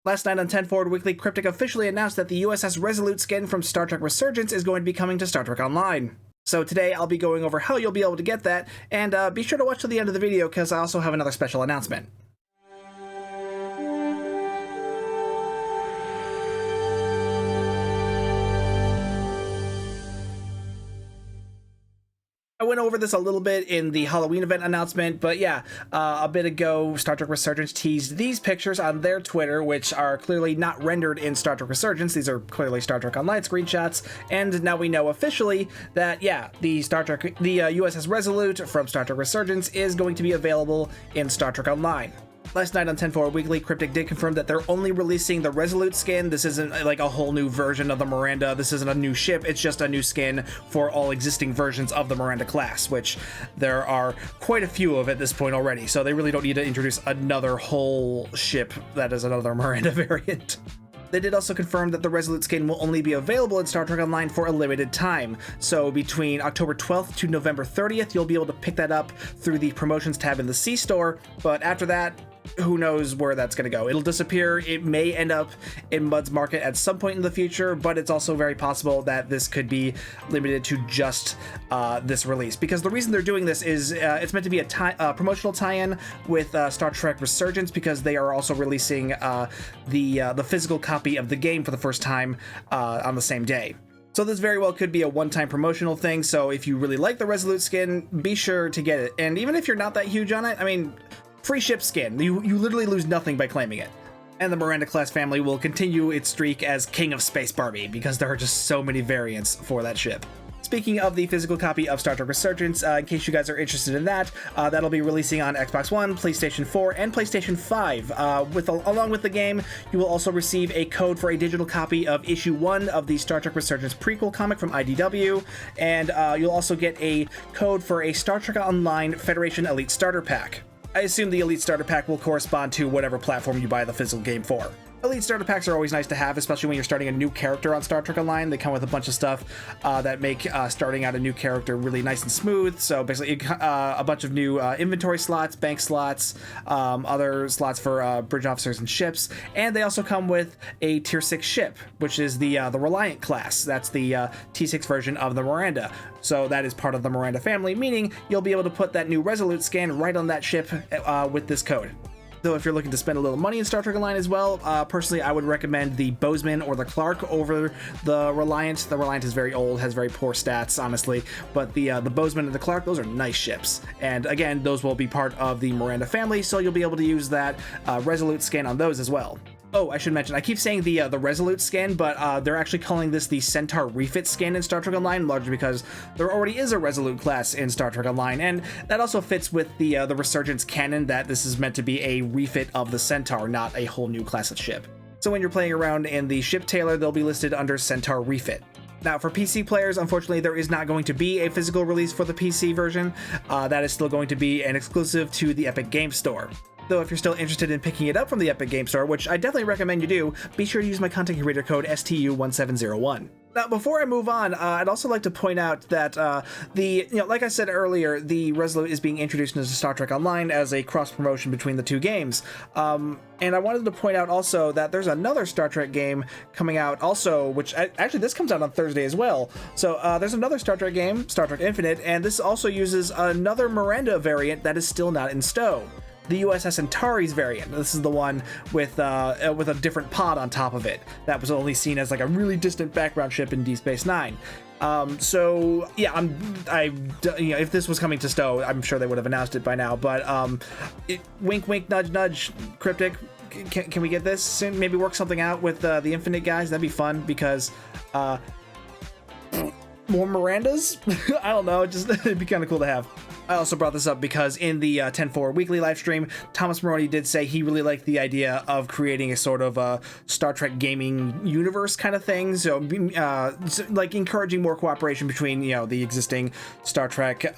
Last night on 10 Forward Weekly, Cryptic officially announced that the USS Resolute skin from Star Trek Resurgence is going to be coming to Star Trek Online. So today I'll be going over how you'll be able to get that, and be sure to watch till the end of the video because I also have another special announcement. I went over this a little bit in the Halloween event announcement, but yeah, a bit ago, Star Trek Resurgence teased these pictures on their Twitter, which are clearly not rendered in Star Trek Resurgence. These are clearly Star Trek Online screenshots, and now we know officially that, yeah, the USS Resolute from Star Trek Resurgence is going to be available in Star Trek Online. Last night on 10 Forward Weekly, Cryptic did confirm that they're only releasing the Resolute skin. This isn't like a whole new version of the Miranda. This isn't a new ship. It's just a new skin for all existing versions of the Miranda class, which there are quite a few of at this point already. So they really don't need to introduce another whole ship that is another Miranda variant. They did also confirm that the Resolute skin will only be available in Star Trek Online for a limited time. So between October 12th to November 30th, you'll be able to pick that up through the promotions tab in the C store. But after that, who knows where that's going to go. It'll disappear. It may end up in Mud's Market at some point in the future, but it's also very possible that this could be limited to just this release. Because the reason they're doing this is it's meant to be a promotional tie-in with Star Trek Resurgence, because they are also releasing the physical copy of the game for the first time on the same day. So this very well could be a one-time promotional thing, so if you really like the Resolute skin, be sure to get it. And even if you're not that huge on it, I mean, free ship skin. You literally lose nothing by claiming it. And the Miranda class family will continue its streak as King of Space Barbie, because there are just so many variants for that ship. Speaking of the physical copy of Star Trek Resurgence, in case you guys are interested in that, that'll be releasing on Xbox One, PlayStation 4, and PlayStation 5. Along with the game, you will also receive a code for a digital copy of Issue 1 of the Star Trek Resurgence prequel comic from IDW, and you'll also get a code for a Star Trek Online Federation Elite Starter Pack. I assume the Elite Starter Pack will correspond to whatever platform you buy the physical game for. Elite Starter Packs are always nice to have, especially when you're starting a new character on Star Trek Online. They come with a bunch of stuff that make starting out a new character really nice and smooth. So basically a bunch of new inventory slots, bank slots, other slots for bridge officers and ships. And they also come with a Tier 6 ship, which is the Reliant class. That's the T6 version of the Miranda. So that is part of the Miranda family, meaning you'll be able to put that new Resolute scan right on that ship with this code. So if you're looking to spend a little money in Star Trek Online as well, personally I would recommend the Bozeman or the Clark over the Reliant. The Reliant is very old, has very poor stats, honestly, but the Bozeman and the Clark, those are nice ships. And again, those will be part of the Miranda family, so you'll be able to use that Resolute scan on those as well. Oh, I should mention, I keep saying the Resolute skin, but they're actually calling this the Centaur Refit skin in Star Trek Online, largely because there already is a Resolute class in Star Trek Online, and that also fits with the Resurgence canon that this is meant to be a refit of the Centaur, not a whole new class of ship. So when you're playing around in the ship Taylor, they'll be listed under Centaur Refit. Now, for PC players, unfortunately, there is not going to be a physical release for the PC version. That is still going to be an exclusive to the Epic Games Store. Though if you're still interested in picking it up from the Epic Games Store, which I definitely recommend you do, be sure to use my content creator code STU1701. Now, before I move on, I'd also like to point out that like I said earlier, the Resolute is being introduced into Star Trek Online as a cross-promotion between the two games. And I wanted to point out also that there's another Star Trek game coming out also, which actually this comes out on Thursday as well. So there's another Star Trek game, Star Trek Infinite, and this also uses another Miranda variant that is still not in stow. The USS Antares variant. This is the one with a different pod on top of it that was only seen as like a really distant background ship in Deep Space Nine. So yeah, if this was coming to stow, I'm sure they would have announced it by now. But wink, wink, nudge, nudge, Cryptic. Can we get this soon? Maybe work something out with the Infinite guys. That'd be fun because more Mirandas. I don't know. It'd be kind of cool to have. I also brought this up because in the 10 Forward Weekly live stream, Thomas Maroney did say he really liked the idea of creating a sort of Star Trek gaming universe kind of thing. So, like encouraging more cooperation between, the existing Star Trek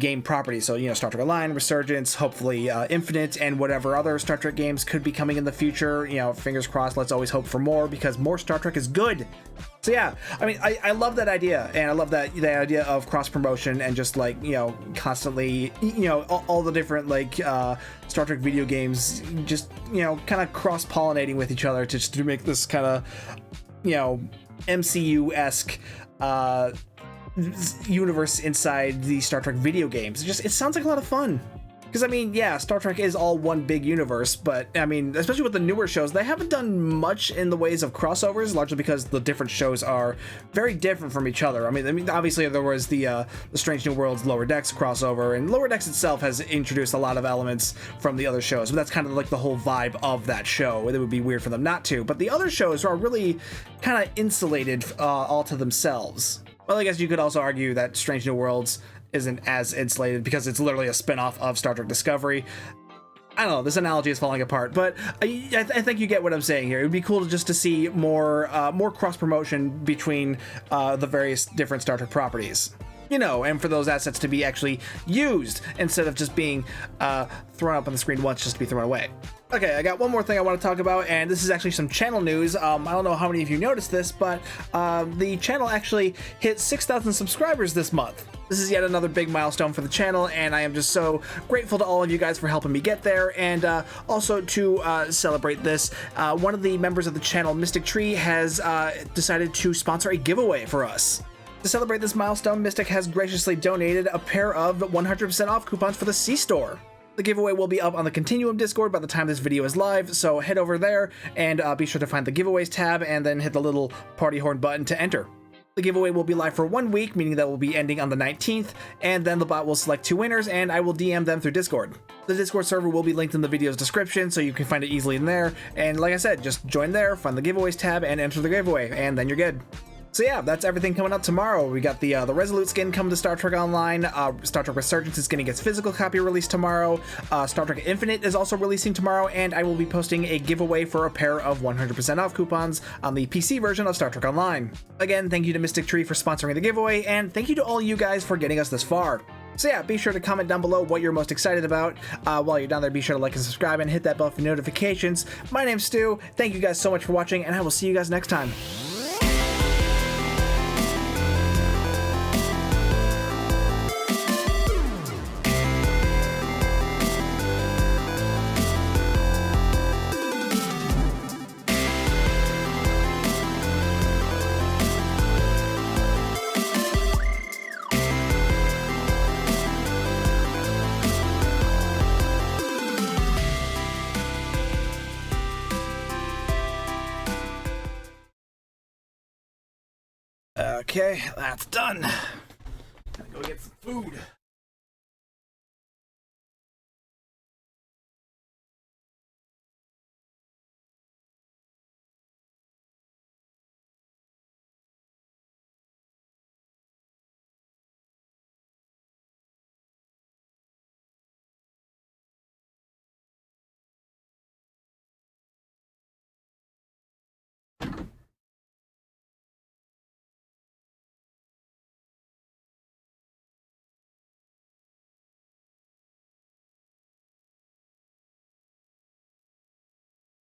game properties. So, Star Trek Online, Resurgence, hopefully Infinite, and whatever other Star Trek games could be coming in the future. Fingers crossed, let's always hope for more because more Star Trek is good. So yeah, I mean, I love that idea, and I love that the idea of cross promotion and just like, you know, constantly, you know, all the different like Star Trek video games, just, you know, kind of cross pollinating with each other to make this kind of, you know, MCU-esque universe inside the Star Trek video games. It sounds like a lot of fun. Because, I mean, yeah, Star Trek is all one big universe, but, I mean, especially with the newer shows, they haven't done much in the ways of crossovers, largely because the different shows are very different from each other. I mean, obviously there was the Strange New Worlds Lower Decks crossover, and Lower Decks itself has introduced a lot of elements from the other shows, but that's kind of like the whole vibe of that show. It would be weird for them not to, but the other shows are really kind of insulated all to themselves. Well, I guess you could also argue that Strange New Worlds isn't as insulated because it's literally a spin-off of Star Trek Discovery. I don't know, this analogy is falling apart, but I think you get what I'm saying here. It would be cool to see more cross-promotion between the various different Star Trek properties. You know, and for those assets to be actually used instead of just being thrown up on the screen once just to be thrown away. Okay, I got one more thing I want to talk about, and this is actually some channel news. I don't know how many of you noticed this, but the channel actually hit 6,000 subscribers this month. This is yet another big milestone for the channel, and I am just so grateful to all of you guys for helping me get there. And also to celebrate this, one of the members of the channel, Mystic Tree, has decided to sponsor a giveaway for us. To celebrate this milestone, Mystic has graciously donated a pair of 100% off coupons for the C-Store. The giveaway will be up on the Continuum Discord by the time this video is live, so head over there and be sure to find the giveaways tab and then hit the little party horn button to enter. The giveaway will be live for 1 week, meaning that will be ending on the 19th, and then the bot will select 2 winners and I will DM them through Discord. The Discord server will be linked in the video's description, so you can find it easily in there, and like I said, just join there, find the giveaways tab, and enter the giveaway, and then you're good. So yeah, that's everything coming up tomorrow. We got the Resolute skin coming to Star Trek Online. Star Trek Resurgence is getting its physical copy released tomorrow. Star Trek Infinite is also releasing tomorrow, and I will be posting a giveaway for a pair of 100% off coupons on the PC version of Star Trek Online. Again, thank you to Mystic Tree for sponsoring the giveaway, and thank you to all you guys for getting us this far. So yeah, be sure to comment down below what you're most excited about. While you're down there, be sure to like and subscribe and hit that bell for notifications. My name's Stu. Thank you guys so much for watching, and I will see you guys next time. Okay, that's done. Gotta go get some food.